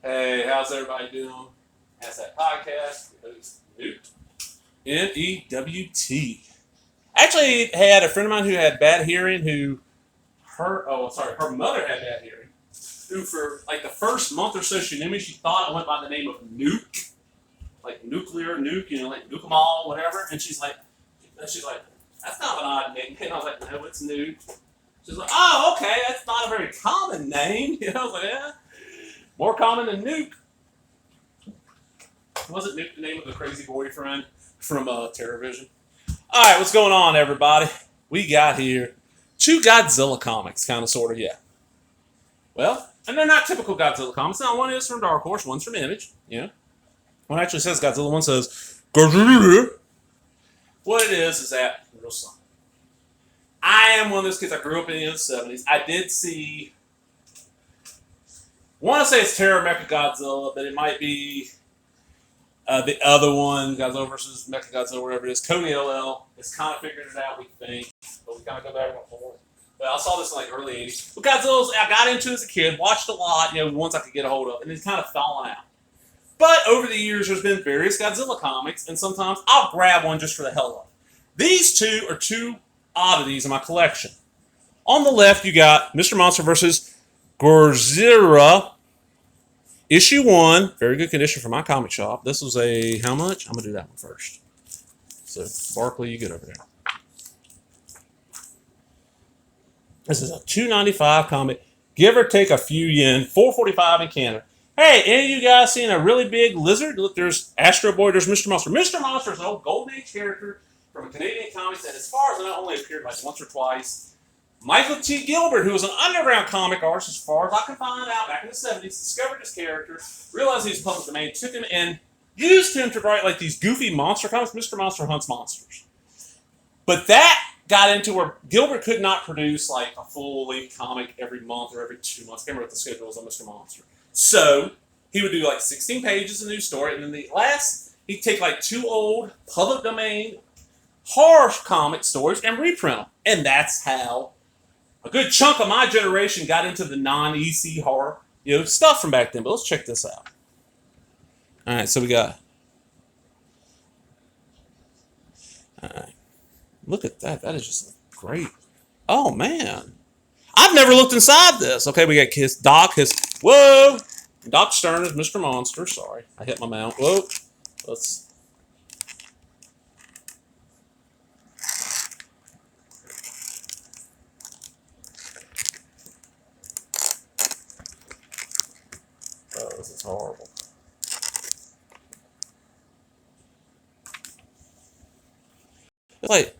Hey, how's everybody doing? That's that podcast. It's Newt. N-E-W-T. Actually, had a friend of mine who had bad hearing her mother had bad hearing. Who for like the first month or so she knew me, she thought I went by the name of Nuke. Like nuclear nuke, like nuke 'em all, whatever. And she's like, that's kind of an odd name. And I was like, no, it's Newt. She's like, oh, okay, that's not a very common name. I was like, yeah, more common than Nuke. Wasn't Nuke the name of the crazy boyfriend from TerraVision? All right, what's going on, everybody? We got here 2 Godzilla comics, kind of, sort of, yeah. Well, and they're not typical Godzilla comics. Now, one is from Dark Horse, one's from Image. One actually says Godzilla, one says Godzilla. What it is that real slow. I am one of those kids. I grew up in the 70s. I did see. I want to say it's Terror Mecha Godzilla, but it might be the other one, Godzilla versus Mecha Godzilla, whatever it is. Cody LL has kind of figured it out, we think, but we kind of go back and forth. But I saw this in like early 80s. But Godzilla's, I got into as a kid, watched a lot, once I could get a hold of, and it's kind of fallen out. But over the years, there's been various Godzilla comics, and sometimes I'll grab one just for the hell of it. These 2 are 2 oddities in my collection. On the left, you got Mr. Monster versus Godzilla, issue 1, very good condition for my comic shop. This was a, how much? I'm going to do that one first. So, Barkley, you get over there. This is a $2.95 comic, give or take a few yen, $4.45 in Canada. Hey, any of you guys seen a really big lizard? Look, there's Astro Boy, there's Mr. Monster. Mr. Monster is an old Golden Age character from a Canadian comic that, as far as I know, only appeared like once or twice. Michael T. Gilbert, who was an underground comic artist, as far as I can find out, back in the 70s, discovered this character, realized he was public domain, took him and used him to write like these goofy monster comics. Mr. Monster hunts monsters. But that got into where Gilbert could not produce like a full-length comic every month or every 2 months. I can't remember what the schedule was on Mr. Monster. So he would do like 16 pages of new story, and then he'd take like 2 old public domain horror comic stories and reprint them. And that's how a good chunk of my generation got into the non-EC horror, stuff from back then. But let's check this out. All right, so we got. All right, look at that. That is just great. Oh man, I've never looked inside this. Okay, we got whoa, Doc Stern is Mr. Monster. Sorry, I hit my mount. Whoa, let's. Oh, this is horrible. It's like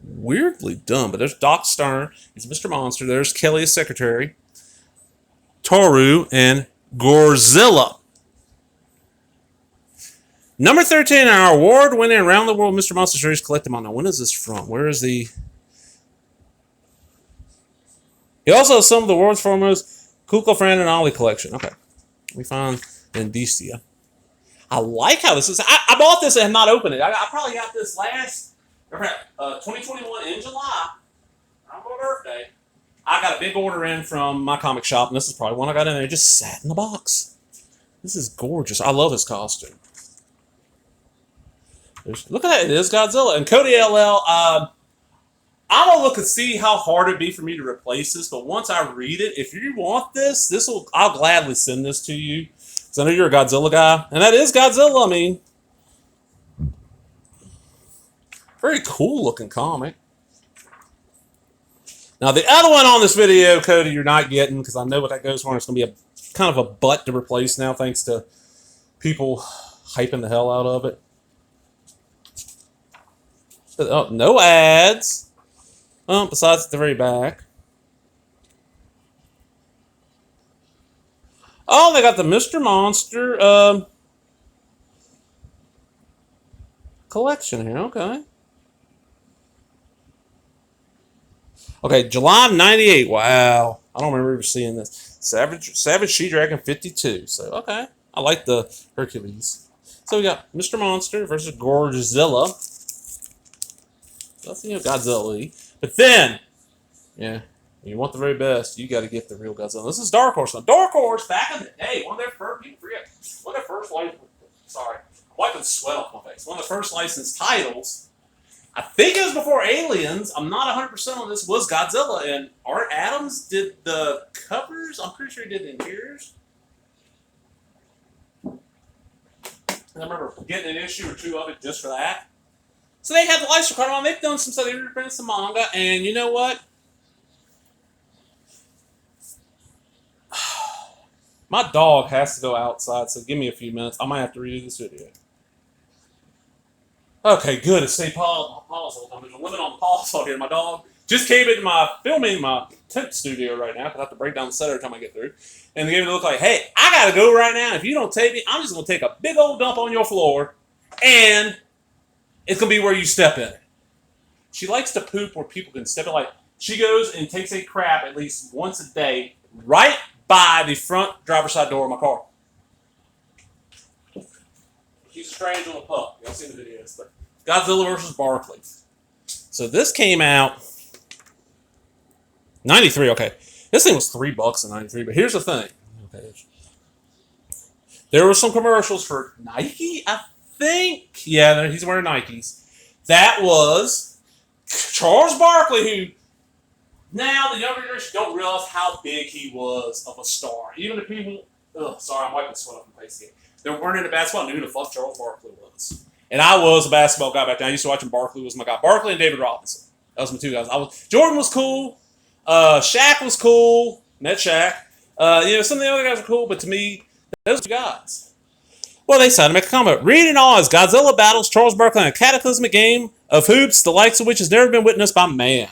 weirdly done, but there's Doc Stern, he's Mr. Monster, there's Kelly, his secretary, Toru, and Godzilla. Number 13 in our award-winning Around the World Mr. Monster series collected on. Now, when is this from? Where is the... He also has some of the world's foremost Kuko, Fran, and Ollie collection. Okay. We find Indicia. I like how this is. I bought this and have not opened it. I probably got this 2021 in July. On my birthday. I got a big order in from my comic shop, and this is probably one I got in there. It just sat in the box. This is gorgeous. I love his costume. Look at that. It is Godzilla. And Cody LL, I'm going to look and see how hard it'd be for me to replace this, but once I read it, if you want this, I'll gladly send this to you, because I know you're a Godzilla guy, and that is Godzilla. I mean, very cool looking comic. Now, the other one on this video, Cody, you're not getting, because I know what that goes for, and it's going to be kind of a butt to replace now, thanks to people hyping the hell out of it. Oh, no ads. Besides at the very back. Oh, they got the Mr. Monster collection here. Okay. Okay, July of 98. Wow. I don't remember ever seeing this. Savage She-Dragon 52. So, okay. I like the Hercules. So we got Mr. Monster versus Godzilla. That's, Godzilla. But then, yeah, You want the very best, you got to get the real Godzilla. This is Dark Horse. Now, Dark Horse, back in the day, one of their first, people forget, one of their first sorry, I'm wiping sweat off my face. One of the first licensed titles, I think it was before Aliens, I'm not 100% on this, was Godzilla. And Art Adams did the covers. I'm pretty sure he did the interiors. And I remember getting an issue or two of it just for that. So they had the license card on. They've done some stuff. They've reprinted some manga. And you know what? My dog has to go outside, so give me a few minutes. I might have to redo this video. Okay, good. It's stay pause all the time. There's a limit on pause out here. My dog just came into my filming my tent studio right now because I have to break down the set every time I get through. And they gave me a look like, hey, I got to go right now. If you don't take me, I'm just going to take a big old dump on your floor, and it's going to be where you step in. She likes to poop where people can step in. Like, she goes and takes a crap at least once a day right by the front driver's side door of my car. She's a strange little pup. Y'all seen the videos. But Godzilla vs. Barkley. So this came out 93. Okay, this thing was $3 in 93. But here's the thing. Okay, there were some commercials for Nike, I think. Yeah, he's wearing Nikes. That was Charles Barkley, who now the younger generation don't realize how big he was of a star. Even the people, sorry, I'm wiping sweat off my face again. They weren't into basketball, knew who the fuck Charles Barkley was. And I was a basketball guy back then. I used to watch him. Barkley was my guy. Barkley and David Robinson. That was my two guys. Jordan was cool. Shaq was cool. Met Shaq. Some of the other guys were cool, but to me, those two guys. Well, they decided to make a comment. Reading all as Godzilla battles Charles Barkley in a cataclysmic game of hoops, the likes of which has never been witnessed by man.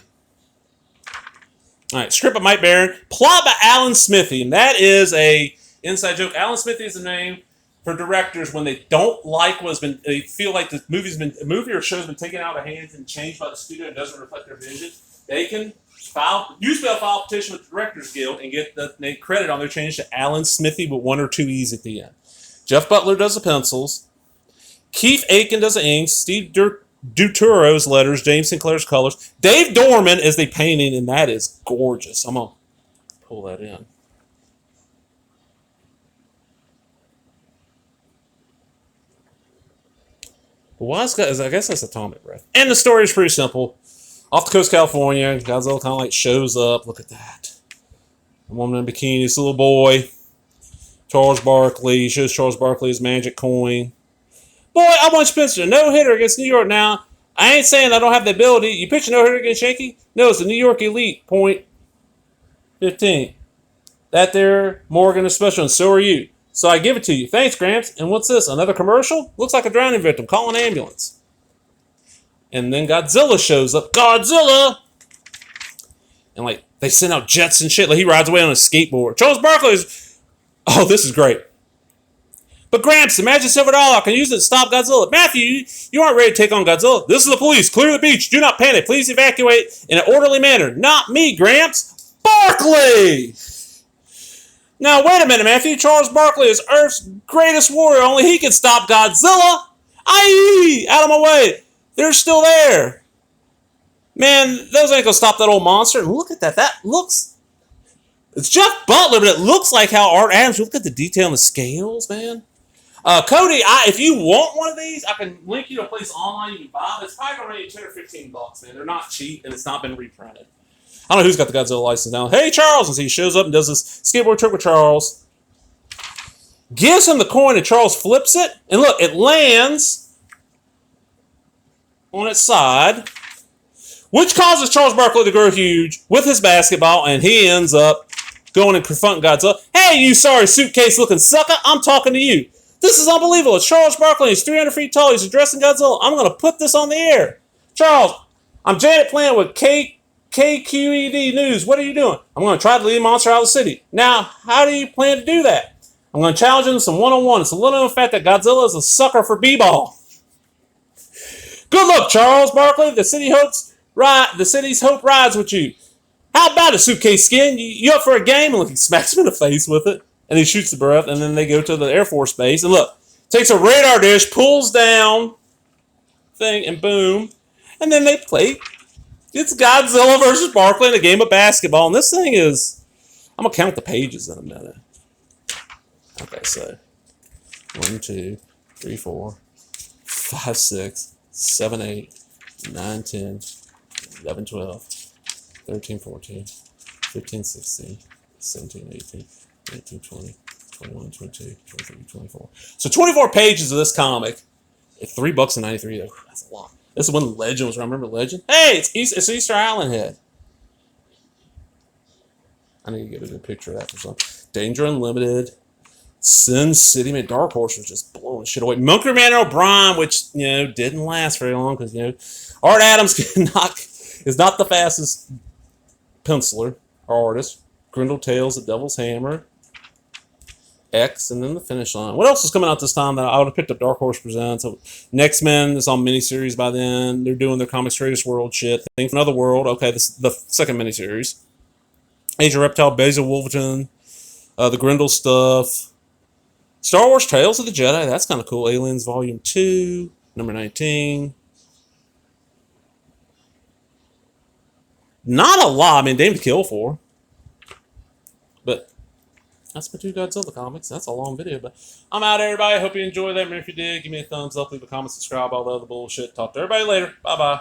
All right, script by Mike Barron. Plot by Alan Smithy. And that is a inside joke. Alan Smithy is the name for directors when they don't like what's been, they feel like the movie or show's been taken out of hands and changed by the studio and doesn't reflect their vision. They can file a petition with the Directors Guild and get the name credit on their change to Alan Smithy with 1 or 2 E's at the end. Jeff Butler does the pencils. Keith Aiken does the inks. Steve Duturo's letters. James Sinclair's colors. Dave Dorman is the painting, and that is gorgeous. I'm going to pull that in. Why is I guess that's Atomic Breath. And the story is pretty simple. Off the coast of California, Godzilla kind of like shows up. Look at that. A woman in a bikini, this little boy. Charles Barkley. Shows Charles Barkley his magic coin. Boy, I want Spencer. No-hitter against New York. Now, I ain't saying I don't have the ability. You pitch a no-hitter against Yankee? No, it's the New York Elite. .15. That there, Morgan is special, and so are you. So I give it to you. Thanks, Gramps. And what's this? Another commercial? Looks like a drowning victim. Call an ambulance. And then Godzilla shows up. Godzilla! And like, they send out jets and shit. Like, he rides away on a skateboard. Charles Barkley's... Oh, this is great. But Gramps, imagine $7. I can use it to stop Godzilla. Matthew, you aren't ready to take on Godzilla. This is the police. Clear the beach. Do not panic. Please evacuate in an orderly manner. Not me, Gramps. Barkley! Now, wait a minute, Matthew. Charles Barkley is Earth's greatest warrior. Only he can stop Godzilla. Aye! Out of my way. They're still there. Man, those ain't gonna stop that old monster. And look at that. That looks... It's Jeff Butler, but it looks like how Art Adams... Look at the detail in the scales, man. Cody, if you want one of these, I can link you to a place online you can buy. It's probably gonna run you $10 or $15, man. They're not cheap, and it's not been reprinted. I don't know who's got the Godzilla license now. Hey, Charles! And he shows up and does this skateboard trick with Charles. Gives him the coin, and Charles flips it. And look, it lands on its side, which causes Charles Barkley to grow huge with his basketball, and he ends up going and confronting Godzilla. Hey, you sorry suitcase-looking sucker! I'm talking to you. This is unbelievable. It's Charles Barkley. He's 300 feet tall. He's addressing Godzilla. I'm going to put this on the air. Charles, I'm Janet Plant with KQED News. What are you doing? I'm going to try to lead a monster out of the city. Now, how do you plan to do that? I'm going to challenge him some one-on-one. It's a little known fact that Godzilla is a sucker for b-ball. Good luck, Charles Barkley. The city's hope rides with you. How about it, suitcase skin? You up for a game? And look, he smacks him in the face with it. And he shoots the breath. And then they go to the Air Force Base. And look, takes a radar dish, pulls down thing, and boom. And then they play It's Godzilla versus Barkley in a game of basketball, and this thing is. I'm gonna count the pages in a minute. Okay, so 1, 2, 3, 4, 5, 6, 7, 8, 9, 10, 11, 12, 13, 14, 15, 16, 17, 18, 19, 20, 21, 22, 23, 24. So 24 pages of this comic at $3.93. That's a lot. This is when Legend was around. Remember Legend? Hey, it's Easter Island head. I need to get a good picture of that for some. Danger Unlimited. Sin City, man, Dark Horse was just blowing shit away. Monkey Man O'Brien, which, didn't last very long because, Art Adams is not the fastest penciler or artist. Grindel Tales, The Devil's Hammer, X, and then The Finish Line. What else is coming out this time that I would have picked up? Dark Horse Presents. Next Men is on miniseries by then. They're doing their Comics Greatest World shit. Think from Another World. Okay, this is the second miniseries. Age of Reptile, Basil Wolverton, the Grindel stuff. Star Wars Trails of the Jedi, that's kind of cool. Aliens Volume 2, number 19. Not a lot. I mean, Dame to Kill for. But that's my 2 Godzilla comics. That's a long video, but I'm out, everybody. Hope you enjoyed that. If you did, give me a thumbs up, leave a comment, subscribe, all the other bullshit. Talk to everybody later. Bye-bye.